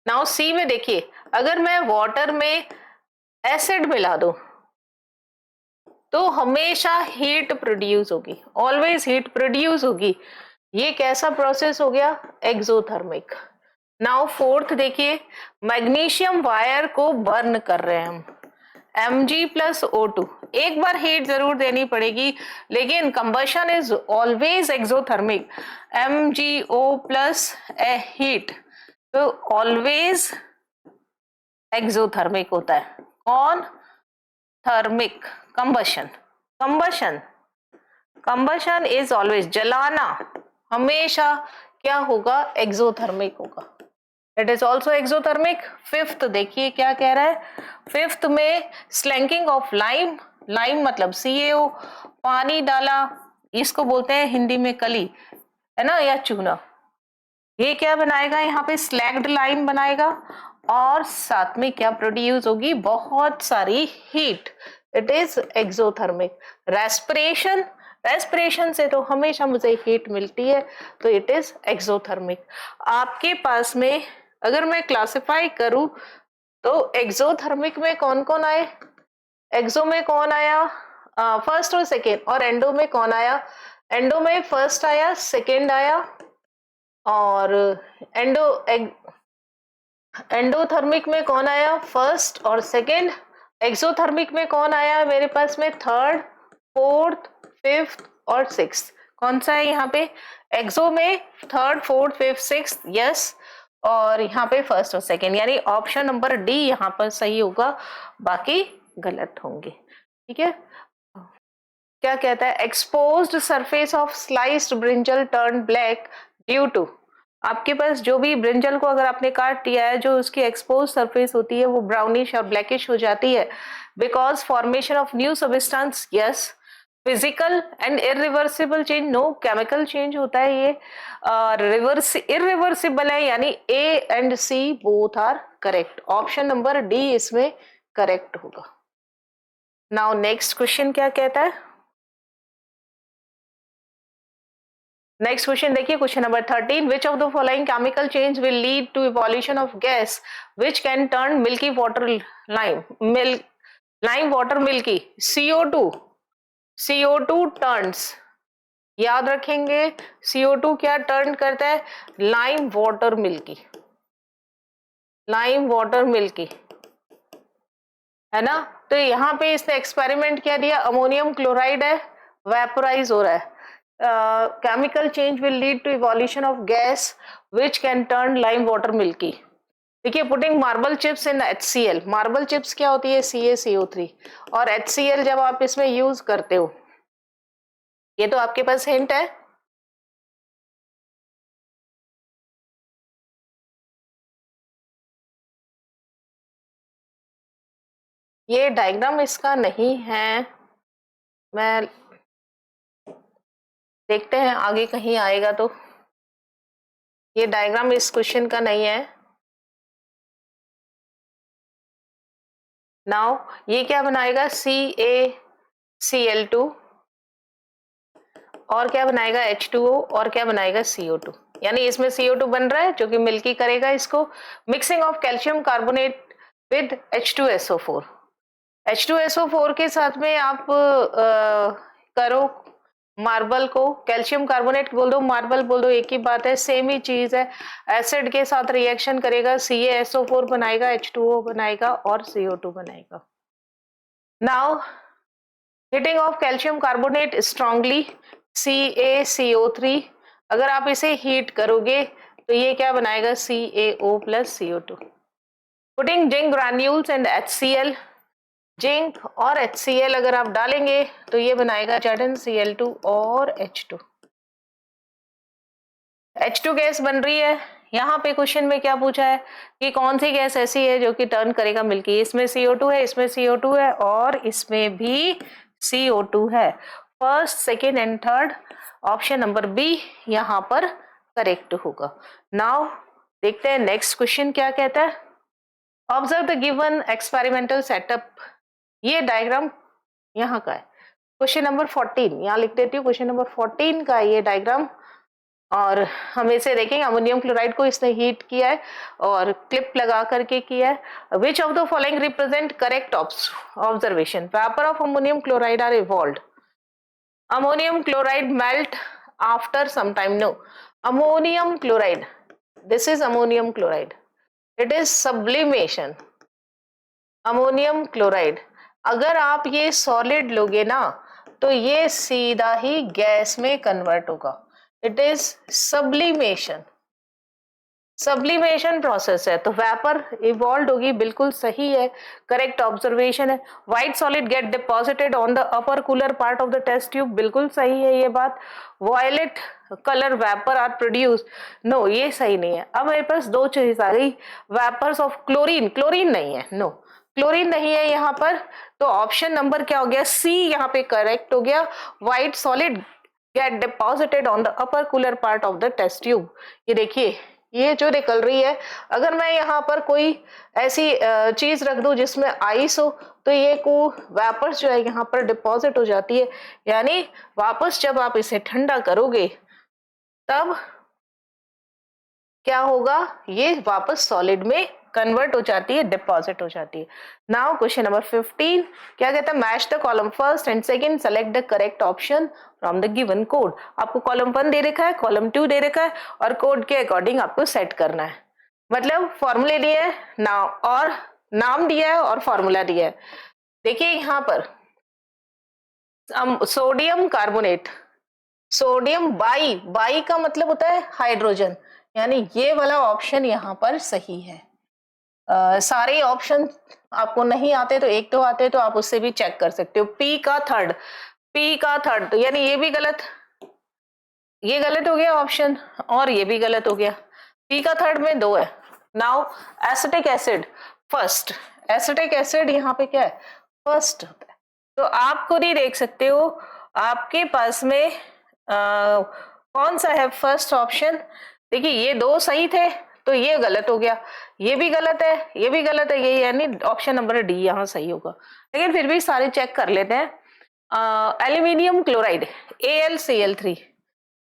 Now C में देखिए, अगर मैं वाटर में एसिड मिला दूं तो हमेशा हीट प्रोड्यूस होगी, ऑलवेज हीट प्रोड्यूस होगी। ये कैसा प्रोसेस हो गया, एक्सोथर्मिक। नाउ फोर्थ देखिए, मैग्नीशियम वायर को बर्न कर रहे हैं हम, Mg+O2। एक बार हीट जरूर देनी पड़ेगी, लेकिन combustion is always exothermic. MgO plus heat तो ऑलवेज एक्सोथर्मिक होता है। कौन, thermic, combustion. Combustion combustion is always, जलाना हमेशा क्या होगा, एक्सोथर्मिक होगा। It is also exothermic. Fifth देखिए क्या कह रहा है, फिफ्थ में स्लैंकिंग ऑफ लाइम, लाइम मतलब CaO, पानी डाला, इसको बोलते हैं हिंदी में कली, है ना, या चूना। ये क्या बनाएगा, यहाँ पे स्लैग्ड लाइम बनाएगा और साथ में क्या प्रोड्यूस होगी, बहुत सारी heat. It is exothermic. Respiration, respiration से तो हमेशा मुझे हीट मिलती है, तो इट इज एक्सोथर्मिक। आपके पास में अगर मैं क्लासिफाई करूं तो एक्सोथर्मिक में कौन कौन आए, एक्सो में कौन आया, फर्स्ट और सेकेंड, और एंडो में कौन आया, एंडो में फर्स्ट आया, सेकेंड आया, और एंडोथर्मिक में कौन आया, फर्स्ट और सेकेंड। एक्सोथर्मिक में कौन आया मेरे पास में, थर्ड, फोर्थ, फिफ्थ और सिक्स्थ। कौन सा है यहाँ पे, एक्सो में third, fourth, fifth, sixth, yes, और यहाँ पे फर्स्ट और सेकेंड, यानी ऑप्शन नंबर डी यहाँ पर सही होगा, बाकी गलत होंगे। ठीक है, क्या कहता है, exposed surface of sliced brinjal turn black due to. आपके पास जो भी ब्रिंजल को अगर आपने काट दिया है, जो उसकी एक्सपोज सरफेस होती है वो ब्राउनिश और ब्लैकिश हो जाती है, because formation of new substance, yes. Physical and irreversible change, no, chemical change होता है ये, इरिवर्सिबल है, यानी A and C both are correct. Option number D इसमें करेक्ट होगा। नाउ नेक्स्ट क्वेश्चन क्या कहता है, नेक्स्ट क्वेश्चन देखिए, question number 13, which of the following chemical change will lead to evolution of gas which can turn milky water lime water milky, CO2, CO2 turns, याद रखेंगे, CO2 क्या turn करता है, lime water milky, lime water milky, है ना। तो यहाँ पे इसने एक्सपेरिमेंट क्या दिया, अमोनियम क्लोराइड है, वेपोराइज हो रहा है। Chemical change will lead to evolution of gas which can turn lime water milky. देखिए, putting marble chips in HCl, marble chips क्या होती है, CaCO3, और HCl जब आप इसमें यूज करते हो, ये तो आपके पास हिंट है। ये डायग्राम इसका नहीं है, मैं देखते हैं आगे कहीं आएगा तो। ये डायग्राम इस क्वेश्चन का नहीं है। नाउ ये क्या बनाएगा, CaCl2, और क्या बनाएगा, H2O, और क्या बनाएगा, CO2, यानी इसमें CO2 बन रहा है जो कि मिल्की करेगा इसको। Mixing of calcium carbonate with H2SO4, H2SO4 के साथ में आप करो मार्बल को, कैल्शियम कार्बोनेट बोल दो, मार्बल बोल दो, एक ही बात है, सेम ही चीज है। एसिड के साथ रिएक्शन करेगा, CaSO4 बनाएगा, H2O बनाएगा और CO2 बनाएगा। Now heating of calcium carbonate strongly, CaCO3, अगर आप इसे हीट करोगे तो ये क्या बनाएगा, CaO plus CO2। Putting zinc granules and HCl, zinc और HCl अगर आप डालेंगे तो ये बनाएगा ZnCl2 और H2 गैस बन रही है, यहाँ पे क्वेश्चन में क्या पूछा है कि कौन सी गैस ऐसी है जो कि टर्न करेगा मिल्की। इसमें CO2 है, इसमें CO2 है और इसमें भी CO2 है। First, second and third option number B यहाँ पर करेक्ट होगा। नाउ देखते हैं नेक्स्ट क्वेश्चन क्या कहता है। Observe the given experimental setup. ये डायग्राम यहाँ का है, क्वेश्चन नंबर 14 यहाँ लिख देती हूँ। क्वेश्चन नंबर 14 का ये डायग्राम, और हम इसे देखेंगे। अमोनियम क्लोराइड को इसने हीट किया है और क्लिप लगा करके किया है। Which of the following represent correct observation. Vapour of ammonium chloride are evolved. Ammonium chloride melt after some time. No, ammonium chloride, this is ammonium chloride, it is sublimation. Ammonium chloride अगर आप ये solid लोगे ना तो ये सीधा ही gas में कन्वर्ट होगा। It is sublimation, sublimation process है। तो वेपर इवॉल्व होगी, बिल्कुल सही है, करेक्ट ऑब्जर्वेशन है। White solid get deposited on the upper cooler part of the test tube, बिल्कुल सही है ये बात। Violet colour vapour are produce, no ये सही नहीं है। अब मेरे पास दो चीज आ गई, वेपर्स ऑफ क्लोरीन, क्लोरीन नहीं है, नो क्लोरीन नहीं है यहाँ पर। तो ऑप्शन नंबर क्या हो गया, सी यहाँ पे करेक्ट हो गया। White solid get deposited on the upper cooler part of the test tube. ये देखिए ये जो निकल रही है, अगर मैं यहाँ पर कोई ऐसी चीज रख दूं जिसमें आइस हो तो ये को वेपर्स जो है यहाँ पर डिपॉजिट हो जाती है, यानी वापस जब आप इसे ठंडा करोगे तब क्या होगा, ये वापस सॉलिड में कन्वर्ट हो जाती है, डिपॉजिट हो जाती है। नाउ क्वेश्चन नंबर 15 क्या कहता है, match the column first and second, select the correct option from the given code. आपको कॉलम 1 दे रखा है, कॉलम 2 दे रखा है और कोड के अकॉर्डिंग आपको सेट करना है। मतलब फॉर्मूले दिए है ना, और नाम दिया है और फॉर्मूला दिया है। देखिए यहाँ पर sodium carbonate, sodium by, by का मतलब होता है हाइड्रोजन, यानी ये वाला ऑप्शन यहाँ पर सही है। सारे ऑप्शन आपको नहीं आते तो एक तो आते तो आप उससे भी चेक कर सकते हो। पी का थर्ड, पी का थर्ड तो यानी ये भी गलत, ये गलत हो गया ऑप्शन और ये भी गलत हो गया। पी का थर्ड में दो है। Now acetic acid first, acetic acid यहाँ पे क्या है, फर्स्ट होता है। तो आप खुद ही देख सकते हो आपके पास में कौन सा है फर्स्ट ऑप्शन। देखिए ये दो सही थे तो ये गलत हो गया, ये भी गलत है, ये भी गलत है, ये यानी ऑप्शन नंबर डी यहाँ सही होगा। लेकिन फिर भी सारे चेक कर लेते हैं। एल्यूमिनियम क्लोराइड AlCl3,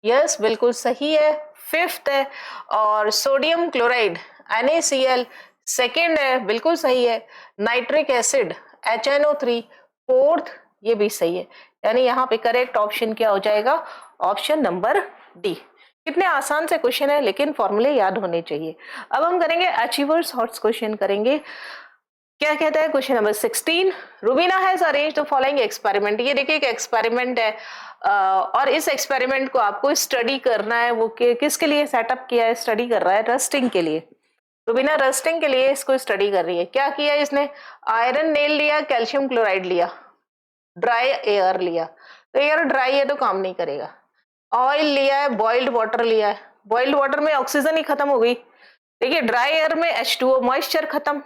यस बिल्कुल सही है, फिफ्थ है। और सोडियम क्लोराइड NaCl सेकेंड है, बिल्कुल सही है। नाइट्रिक एसिड HNO3 फोर्थ, ये भी सही है। यानी यहाँ पे करेक्ट ऑप्शन क्या हो जाएगा, ऑप्शन नंबर डी। कितने आसान से क्वेश्चन है लेकिन फॉर्मूले याद होने चाहिए। अब हम करेंगे अचीवर्स हॉट्स क्वेश्चन करेंगे। क्या कहता है question number 16, Rubina has arrange the following experiment. ये देखिए एक एक्सपेरिमेंट है और इस एक्सपेरिमेंट को आपको स्टडी करना है। वो किसके लिए सेटअप किया है, स्टडी कर रहा है रस्टिंग के लिए। रुबीना रस्टिंग के लिए इसको स्टडी कर रही है। क्या किया इसने, आयरन नेल लिया, कैल्शियम क्लोराइड लिया, ड्राई एयर लिया। तो एयर ड्राई है तो काम नहीं करेगा। ऑयल लिया है, बॉइल्ड वाटर लिया है, बॉइल्ड वाटर में ऑक्सीजन ही खत्म हो गई। देखिए ड्राई एयर में H2O मॉइस्चर खत्म,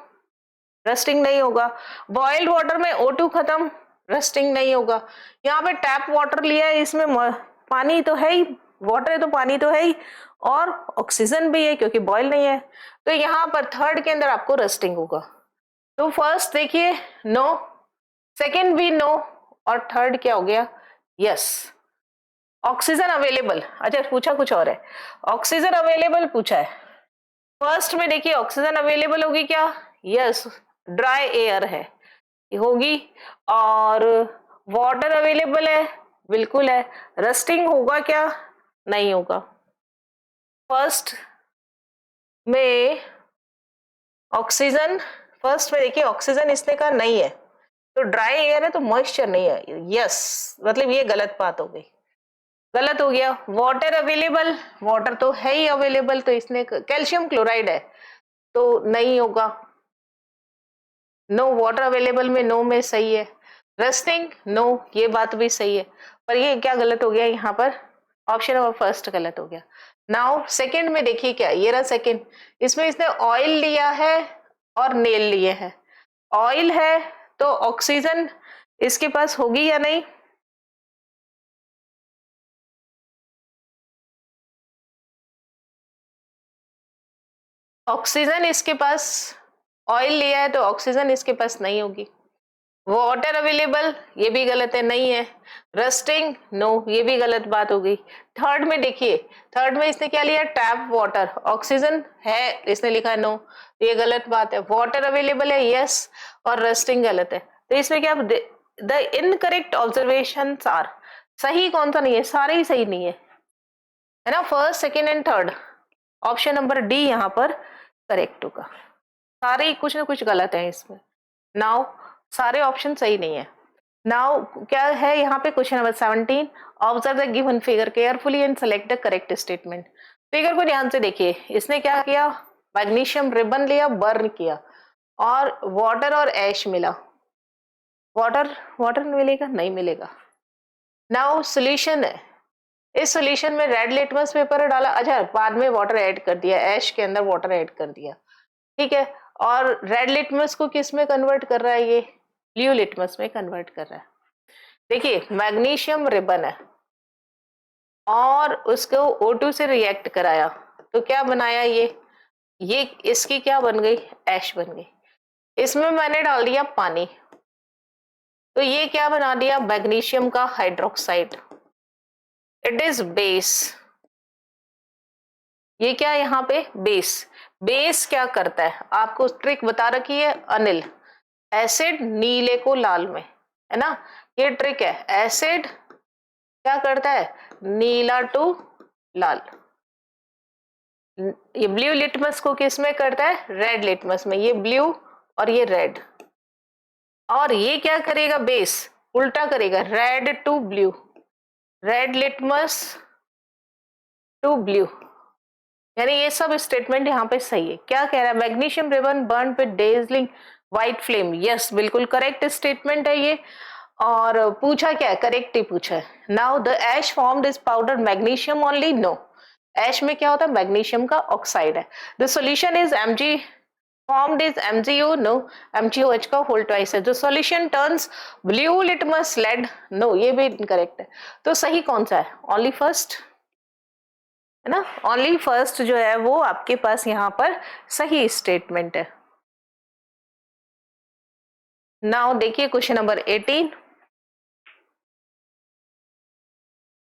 रस्टिंग नहीं होगा। बॉइल्ड वाटर में O2 खत्म, रस्टिंग नहीं होगा। यहाँ पे टैप वाटर लिया है, इसमें पानी तो है ही, वाटर है तो पानी तो है ही और ऑक्सीजन भी है क्योंकि बॉइल नहीं है। तो यहाँ पर थर्ड के अंदर आपको रस्टिंग होगा। तो फर्स्ट देखिए नो, सेकेंड भी नो और थर्ड क्या हो गया, यस। ऑक्सीजन अवेलेबल, अच्छा पूछा कुछ और है, ऑक्सीजन अवेलेबल पूछा है। फर्स्ट में देखिए ऑक्सीजन अवेलेबल होगी क्या, यस, ड्राई एयर है होगी। और वाटर अवेलेबल है, बिल्कुल है। रस्टिंग होगा क्या, नहीं होगा। फर्स्ट में ऑक्सीजन, फर्स्ट में देखिए ऑक्सीजन इसने कहा नहीं है, तो ड्राई एयर है तो मॉइस्चर नहीं है, यस, मतलब ये गलत बात हो गई, गलत हो गया। वाटर अवेलेबल, वाटर तो है ही अवेलेबल, तो इसने कैल्शियम क्लोराइड है तो नहीं होगा। नो, वाटर अवेलेबल में नो में सही है। रस्टिंग नो, ये बात भी सही है, पर ये क्या गलत हो गया यहाँ पर, ऑप्शन नंबर फर्स्ट गलत हो गया। नाउ सेकंड में देखिए क्या, ये रहा सेकंड, इसमें इसने ऑयल लिया है और नेल लिए हैं। ऑयल है तो ऑक्सीजन इसके पास होगी या नहीं? ऑक्सीजन इसके पास, ऑयल लिया है तो ऑक्सीजन इसके पास नहीं होगी। वाटर अवेलेबल, ये भी गलत है, नहीं है। रस्टिंग, नो, ये भी गलत बात हो गई। थर्ड में देखिए, थर्ड में इसने क्या लिया, टैप वाटर, ऑक्सीजन है इसने लिखा है नो, ये गलत बात है। वाटर अवेलेबल है, यस, और रस्टिंग गलत है। तो इसमें क्या, द इनकरेक्ट ऑब्जर्वेशन आर, सही कौन सा नहीं है, सारे ही सही नहीं है ना, first second and third. Option number D यहाँ पर करेक्ट होगा, सारे ही कुछ ना कुछ गलत है इसमें। नाउ सारे ऑप्शन सही नहीं है। नाउ क्या है यहाँ पे, question number 17, observe the given figure carefully and select the correct statement. Figure को ध्यान से देखिए, इसने क्या किया, मैग्नीशियम रिबन लिया, बर्न किया, और वाटर और ऐश मिला। वाटर, वाटर मिलेगा, नहीं मिलेगा। नाउ सोल्यूशन है, इस सोल्यूशन में रेड लिटमस पेपर डाला, अच्छा बाद में वाटर ऐड कर दिया, ऐश के अंदर वाटर ऐड कर दिया, ठीक है। और रेड लिटमस को किस में कन्वर्ट कर रहा है, ये ब्लू लिटमस में कन्वर्ट कर रहा है। देखिए मैग्नीशियम रिबन है और उसको O2 से रिएक्ट कराया तो क्या बनाया, ये इसकी क्या बन गई, ऐश बन गई। इसमें मैंने डाल दिया पानी, तो ये क्या बना दिया, मैग्नीशियम का हाइड्रोक्साइड, इट इज बेस। ये क्या यहाँ पे, बेस। बेस क्या करता है, आपको ट्रिक बता रखी है अनिल, एसिड नीले को लाल में, है ना, ये ट्रिक है। एसिड क्या करता है, नीला टू लाल। ये ब्लू लिटमस को किस में करता है, रेड लिटमस में, ये ब्लू और ये रेड। और ये क्या करेगा, बेस उल्टा करेगा, red to blue, red litmus to blue, यानी ये सब स्टेटमेंट यहाँ पे सही है। क्या कह रहा है, magnesium ribbon burn with dazzling white flame, yes बिल्कुल करेक्ट स्टेटमेंट है ये। और पूछा क्या है, करेक्ट ही पूछा है। Now the ash formed is powder magnesium only, no, ash में क्या होता है, मैग्नीशियम का ऑक्साइड है। The solution is Mg formed is MgO, no, MgOH का होल ट्वाइस है। The solution turns blue litmus red, no, ये भी इनकरेक्ट है। तो सही कौन सा है, ओनली फर्स्ट, है ना, ओनली फर्स्ट जो है वो आपके पास यहाँ पर सही स्टेटमेंट है। नाउ देखिए क्वेश्चन नंबर 18,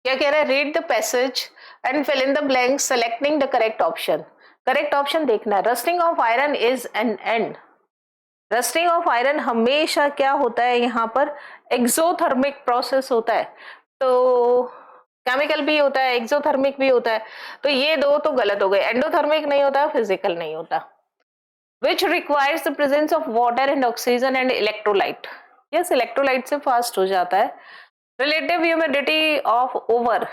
क्या कह रहा है, read the passage and fill in the blanks selecting the correct option. Correct option देखना है। Rusting of iron is an and, rusting of iron हमेशा क्या होता है, यहाँ पर एक्सोथर्मिक प्रोसेस होता है, तो केमिकल भी होता है, एक्सोथर्मिक भी होता है, तो ये दो तो गलत हो गए। एंडोथर्मिक नहीं होता, फिजिकल नहीं होता। Which requires the presence of water and oxygen and electrolyte, yes electrolyte से फास्ट हो जाता है। रिलेटिव ह्यूमिडिटी ऑफ ओवर,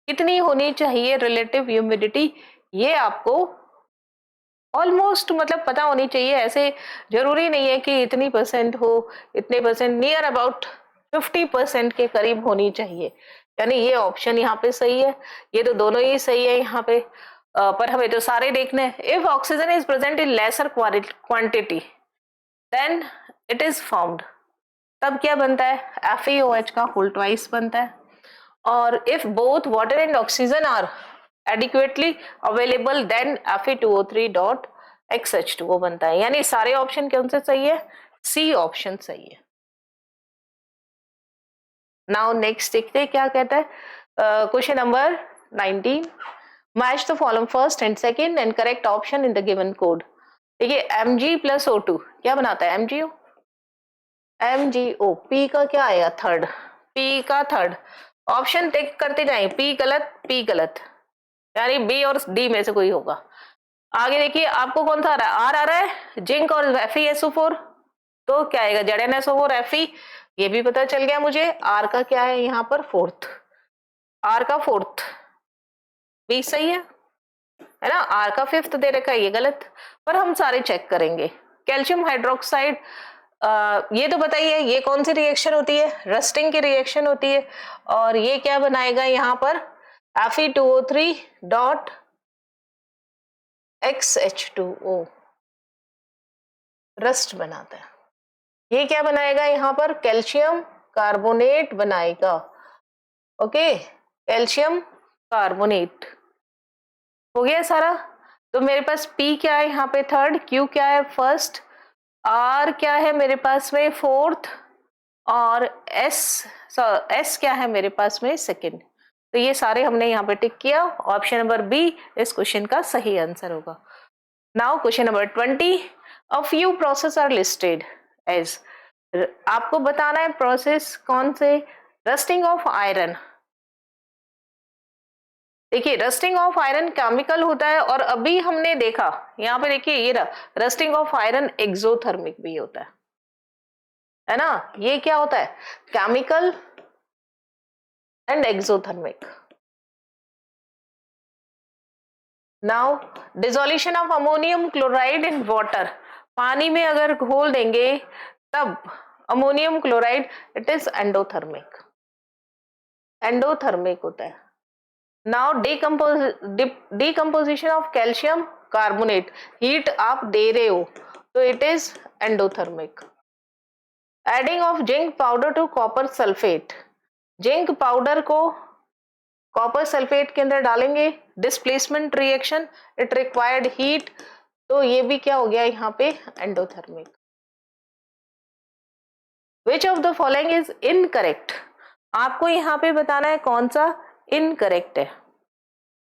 कितनी होनी चाहिए रिलेटिव ह्यूमिडिटी, ये आपको ऑलमोस्ट मतलब पता होनी चाहिए, ऐसे जरूरी नहीं है कि इतनी परसेंट हो, इतने परसेंट, नियर अबाउट 50% के करीब होनी चाहिए, यानी ये ऑप्शन यहाँ पे सही है, ये तो दोनों ही सही है यहाँ पे। पर हमें तो सारे देखने हैं। If oxygen is present in lesser quantity then it is formed, तब क्या बनता है, FeOH का होल ट्वाइस बनता है। और if both water and oxygen are adequately available then Fe2O3 dot XH2O बनता है, यानी सारे ऑप्शन कौन से सही है, सी ऑप्शन सही है। नाउ नेक्स्ट देखते हैं क्या कहता है, question number 19, match the following first and second and correct option in the given code. देखिए Mg प्लस O2 क्या बनाता है, MgO, MgO, P का क्या आएगा, थर्ड, P का थर्ड। ऑप्शन टिक करते जाए, P गलत, P गलत, यानी बी और डी में से कोई होगा। आगे देखिए आपको कौन सा आ रहा है, आर आ रहा है, जिंक और FeSO4, तो क्या आएगा, ZnSO4 Fe, ये भी पता चल गया मुझे। आर का क्या है यहाँ पर, फोर्थ, आर का फोर्थ, बी सही है ना। आर का फिफ्थ दे रखा है, ये गलत, पर हम सारे चेक करेंगे। कैल्शियम हाइड्रोक्साइड, ये तो बताइए ये कौन सी रिएक्शन होती है, रस्टिंग की रिएक्शन होती है, और ये क्या बनाएगा यहाँ पर, Fe2O3 डॉट XH2O रस्ट बनाता है। ये क्या बनाएगा? यहाँ पर कैल्शियम कार्बोनेट बनाएगा। ओके, कैल्शियम कार्बोनेट हो गया सारा। तो मेरे पास P क्या है यहाँ पे थर्ड, Q क्या है फर्स्ट, R क्या है मेरे पास में फोर्थ, और S क्या है मेरे पास में सेकंड। तो ये सारे हमने यहाँ पे टिक किया। ऑप्शन नंबर बी इस क्वेश्चन का सही आंसर होगा। Now question number 20, a few process are listed as, आपको बताना है प्रोसेस कौन से। रस्टिंग ऑफ आयरन, देखिए रस्टिंग ऑफ आयरन केमिकल होता है, और अभी हमने देखा यहाँ पे देखिए ये रहा रस्टिंग ऑफ आयरन एक्सोथर्मिक भी होता है ना। ये क्या होता है? Chemical and exothermic. Now dissolution of ammonium chloride in water, पानी में अगर घोल देंगे तब ammonium chloride, it is endothermic, endothermic होता है। Now decomposition of calcium carbonate, heat आप दे रहे हो तो it is endothermic. Adding of zinc powder to copper sulphate, zinc powder को कॉपर सल्फेट के अंदर डालेंगे, displacement reaction, it required heat, तो ये भी क्या हो गया यहाँ पे endothermic. Which of the following is incorrect, आपको यहाँ पे बताना है कौन सा इनकरेक्ट है।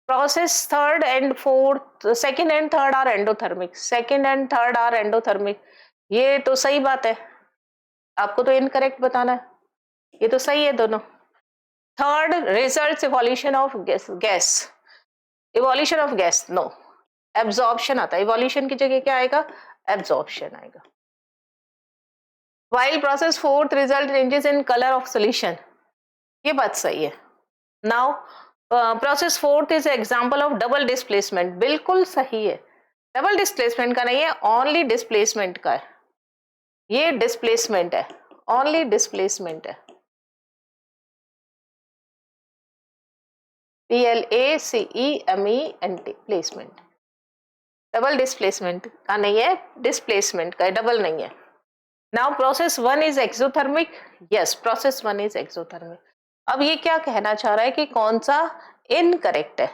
Process third and fourth, second and third are endothermic, second and third are endothermic, ये तो सही बात है, आपको तो इनकरेक्ट बताना है, ये तो सही है दोनों। Third results evolution of gas, evolution of gas no, absorption आता है, इवोल्यूशन की जगह क्या आएगा? एब्जॉर्प्शन आएगा। While process fourth result changes in color of solution, ये बात सही है। Now process fourth is example of double displacement, बिल्कुल सही है। डबल डिस्प्लेसमेंट का नहीं है, ओनली डिस्प्लेसमेंट का है, ये डिस्प्लेसमेंट है, ओनली डिस्प्लेसमेंट है। PLACEMENT प्लेसमेंट, डबल डिस्प्लेसमेंट का नहीं है, डिस्प्लेसमेंट का है, डबल नहीं है। Now process one is exothermic, yes process one is exothermic. अब ये क्या कहना चाह रहा है कि कौन सा इनकरेक्ट है?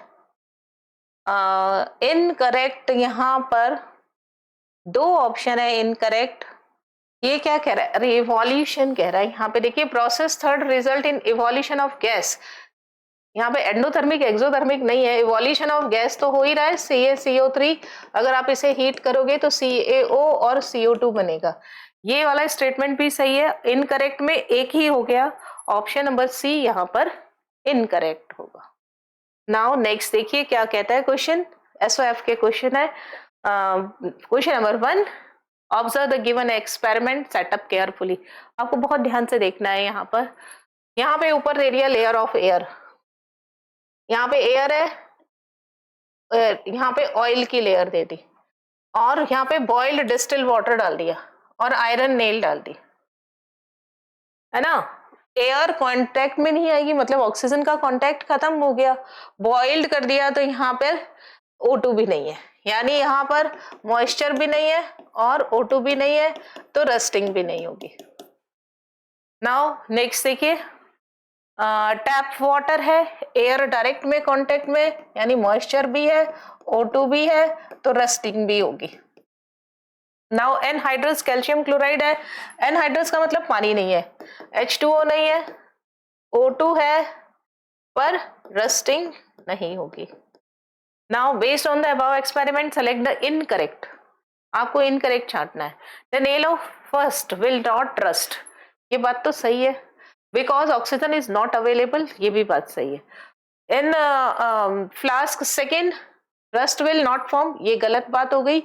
इनकरेक्ट यहाँ पर दो ऑप्शन है इनकरेक्ट। ये क्या कह रहा है? इवोल्यूशन कह रहा है यहाँ पे। देखिए process third result in evolution of gas, यहाँ पे एंडोथर्मिक एक्सोथर्मिक नहीं है, इवोल्यूशन ऑफ गैस तो हो ही रहा है, CaCO3, अगर आप इसे हीट करोगे तो CaO और CO2 बनेगा। ये वाला स्टेटमेंट भी सही है, इनकरेक्ट में एक ही हो गया, ऑप्शन नंबर सी यहाँ पर इनकरेक्ट होगा। नाउ नेक्स्ट देखिए क्या कहता है क्वेश्चन, SOF के क्वेश्चन है। Question number 1, observe the given experiment, setup carefully, आपको बहुत ध्यान से देखना है। यहाँ पे ऊपर दे दिया लेयर ऑफ एयर, यहाँ पे एयर है, यहाँ पे ऑयल की लेयर दे दी, और यहाँ पे बॉइल्ड डिस्टिल वाटर डाल दिया, और आयरन नेल डाल दी, है ना। एयर कांटेक्ट में नहीं आएगी, मतलब ऑक्सीजन का कांटेक्ट खत्म हो गया। बॉइल्ड कर दिया तो यहाँ पर O2 भी नहीं है, यानी यहाँ पर मॉइस्चर भी नहीं है और O2 भी नहीं है, तो रस्टिंग भी नहीं होगी। नाउ नेक्स्ट देखिए, टैप वाटर है, एयर डायरेक्ट में कांटेक्ट में, यानी मॉइस्चर भी है, O2 भी है, तो रस्टिंग भी होगी। नाउ एनहाइड्रस कैल्शियम क्लोराइड है, एनहाइड्रस का मतलब पानी नहीं है, H2O नहीं है, O2 है, पर रस्टिंग नहीं होगी। Now based on the above experiment select the incorrect, आपको इनकरेक्ट छांटना है। The nail of first will not rust, ये बात तो सही है, because oxygen is not available, ये भी बात सही है। In flask second rust will not form, ये गलत बात हो गई,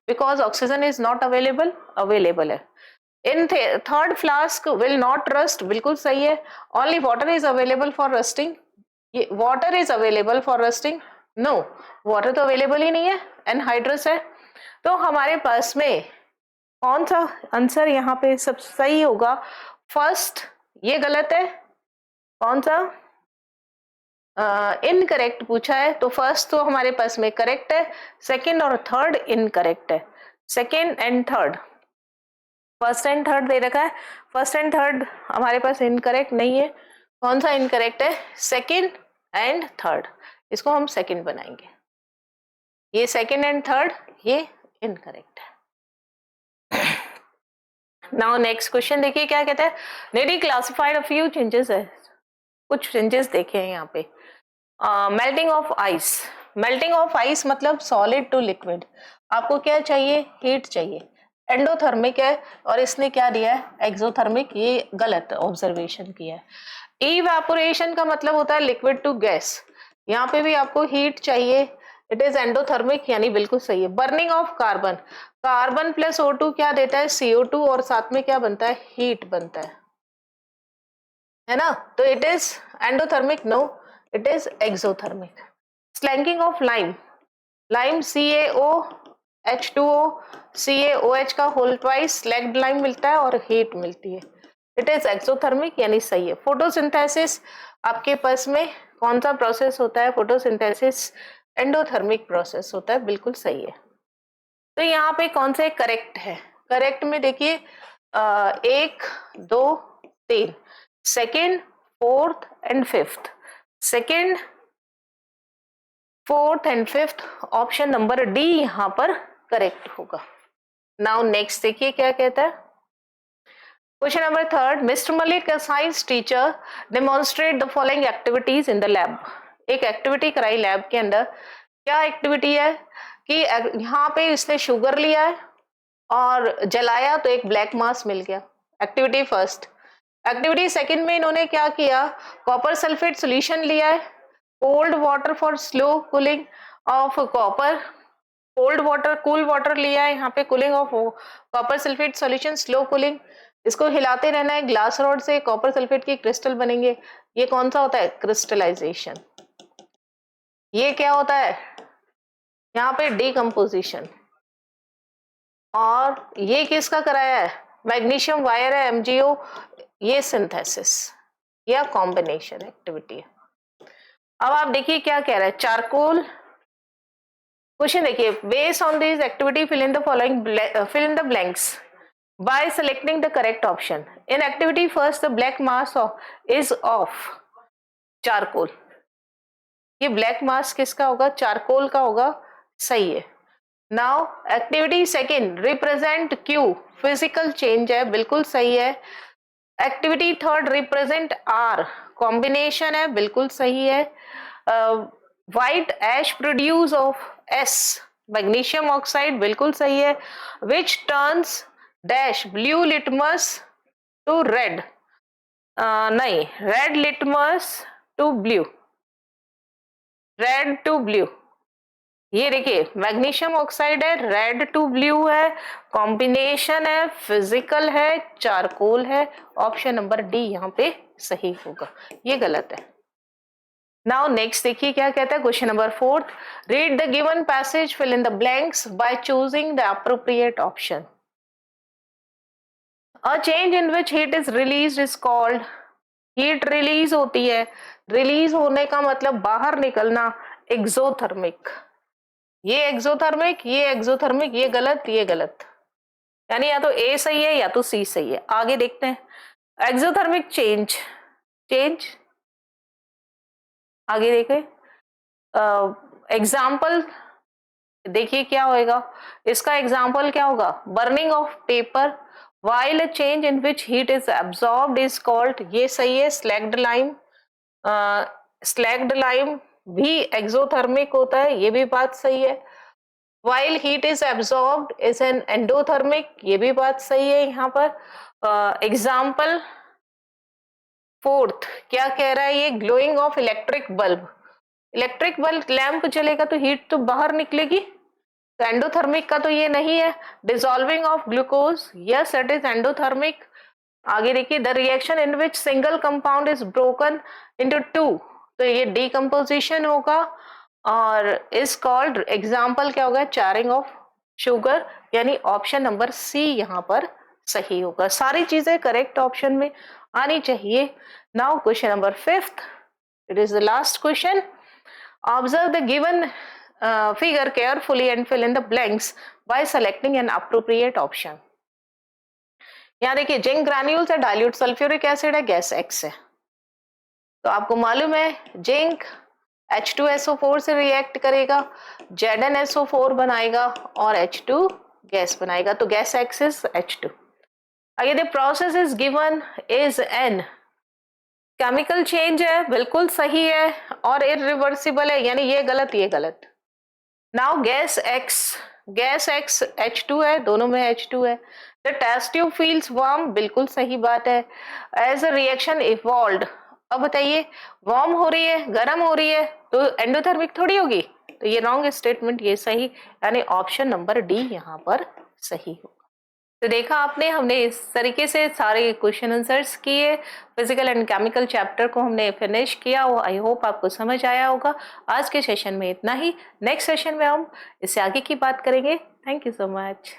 because oxygen is not available, available है। In third flask will not rust, बिल्कुल सही है। Only water is available for rusting, ये water is available for rusting, no water तो अवेलेबल ही नहीं है, एनहाइड्रस है। तो हमारे पास में कौन सा आंसर यहाँ पे सब सही होगा? फर्स्ट ये गलत है, कौन सा? इनकरेक्ट पूछा है, तो फर्स्ट तो हमारे पास में करेक्ट है, सेकंड और थर्ड इनकरेक्ट है। Second and third, first and third दे रखा है, फर्स्ट एंड थर्ड हमारे पास इनकरेक्ट नहीं है। कौन सा इनकरेक्ट है? सेकंड एंड थर्ड, इसको हम सेकंड बनाएंगे। ये सेकंड एंड थर्ड ये इनकरेक्ट है। नाउ नेक्स्ट क्वेश्चन देखिए क्या कहता है, नेडी क्लासिफाइड अ फ्यू चेंजेस है, कुछ चेंजेस देखे हैं यहाँ पे। Melting of ice, melting of ice मतलब सॉलिड टू लिक्विड, आपको क्या चाहिए? हीट चाहिए, एंडोथर्मिक है, और इसने क्या दिया है? एक्सोथर्मिक, ये गलत ऑब्जर्वेशन किया है। इवेपोरेशन का मतलब होता है लिक्विड टू गैस, यहाँ पे भी आपको हीट चाहिए, इट इज एंडोथर्मिक, यानी बिल्कुल सही है। Burning of carbon, carbon plus O2 क्या देता है? CO2, और साथ में क्या बनता है? हीट बनता है ना, तो it is endothermic, no it is exothermic. Slaking of lime, lime CaOH2O CaOH का होल ट्वाइस स्लैग्ड लाइम मिलता है और हीट मिलती है, इट इज एक्सोथर्मिक, यानी सही है। फोटोसिंथेसिस आपके पास में कौन सा प्रोसेस होता है? फोटोसिंथेसिस एंडोथर्मिक प्रोसेस होता है, बिल्कुल सही है। तो यहाँ पे कौन से करेक्ट है? करेक्ट में देखिए 1 2 3, second fourth and fifth, second fourth and fifth, option number D यहाँ पर करेक्ट होगा। नाउ नेक्स्ट देखिए क्या कहता है, question number third, mister Malik का science teacher demonstrate the following activities in the lab, एक एक्टिविटी कराई लैब के अंदर। क्या एक्टिविटी है कि यहाँ पे इसने शुगर लिया है और जलाया तो एक ब्लैक मास मिल गया, एक्टिविटी फर्स्ट। एक्टिविटी सेकंड में इन्होंने क्या किया? कॉपर सल्फेट सॉल्यूशन लिया है, cold water for slow cooling of copper, cold water cool water लिया है यहाँ पे, cooling of copper sulphate solution, slow cooling, इसको हिलाते रहना है, ग्लास रॉड से कॉपर सल्फेट की क्रिस्टल बनेंगे। ये कौन सा होता है? क्रिस्टलाइजेशन। ये क्या होता है? यहाँ पे डीकम्पोजिशन। और ये किसका कराया है? मैग्नीशियम वायर है, MgO, ये सिंथेसिस या कॉम्बिनेशन एक्टिविटी है। अब आप देखिए क्या कह रहा है, चारकोल। क्वेश्चन देखिए, based on this activity fill in the following, fill in the blanks by selecting the correct option. In activity first, the black mass is of charcoal. ये black mass किसका होगा? चारकोल का होगा, सही है। Now activity second, represent Q, physical change है, बिल्कुल सही है। Activity third, represent R, combination है, बिल्कुल सही है। White ash produce of S, magnesium oxide, बिल्कुल सही है। Which turns dash blue litmus to red, नहीं, red litmus to blue, red to blue, ये देखिए मैग्नीशियम ऑक्साइड है, रेड टू ब्लू है, कॉम्बिनेशन है, फिजिकल है, चारकोल है, ऑप्शन नंबर डी यहाँ पे सही होगा, ये गलत है। नाउ नेक्स्ट देखिए क्या कहता है, question number fourth, read the given passage, fill in the blanks by choosing the appropriate option. A change in which heat is released is called, heat release होती है, रिलीज होने का मतलब बाहर निकलना, एक्सोथर्मिक। ये एक्सोथर्मिक, ये एक्सोथर्मिक, ये गलत, ये गलत, यानी या तो ए सही है या तो सी सही है। आगे देखते हैं एक्सोथर्मिक चेंज, चेंज आगे देखें, एग्जाम्पल देखिए क्या होएगा, इसका एग्जाम्पल क्या होगा, burning of paper while a change in which heat is absorbed is called, ये सही है, स्लैग्ड लाइम, स्लैग्ड लाइम भी एक्सोथर्मिक होता है, ये भी बात सही है। while heat is absorbed is an endothermic, ये भी बात सही है यहाँ पर। एग्जाम्पल फोर्थ क्या कह रहा है, ये glowing of electric bulb, electric bulb lamp चलेगा तो हीट तो बाहर निकलेगी, तो एंडोथर्मिक का तो ये नहीं है। Dissolving of glucose, yes it is endothermic. आगे देखिए, the reaction in which single compound is broken into two, तो ये डीकम्पोजिशन होगा, और इज कॉल्ड, एग्जाम्पल क्या होगा, चारिंग ऑफ शुगर, यानी ऑप्शन नंबर सी यहाँ पर सही होगा। सारी चीजें करेक्ट ऑप्शन में आनी चाहिए। Now question number fifth, it is the last question. Observe the given figure carefully and fill in the blanks by selecting an appropriate option. यहाँ देखिए जिंक ग्रैन्यूल्स है, डाइल्यूट सल्फ्यूरिक एसिड है, gas x है. तो आपको मालूम है zinc H2SO4 से रिएक्ट करेगा, ZnSO4 बनाएगा और H2 गैस बनाएगा. तो गैस एक्स इज H2. आगे the process is given is an. Chemical change है, बिल्कुल सही है, और इरिवर्सिबल है, यानी ये गलत ये गलत. नाउ गैस एक्स H2 है, दोनों में H2 है. The test tube feels warm, बिल्कुल सही बात है. एज अ रिएक्शन इवॉल्व्ड, अब बताइए वार्म हो रही है, गर्म हो रही है, तो एंडोथर्मिक थोड़ी होगी. तो ये रॉन्ग स्टेटमेंट, ये सही, यानी ऑप्शन नंबर डी यहाँ पर सही होगा. तो देखा आपने, हमने इस तरीके से सारे क्वेश्चन आंसर्स किए. फिजिकल एंड केमिकल चैप्टर को हमने फिनिश किया. आई होप आपको समझ आया होगा. आज के सेशन में इतना ही. नेक्स्ट सेशन में हम इससे आगे की बात करेंगे. Thank you so much.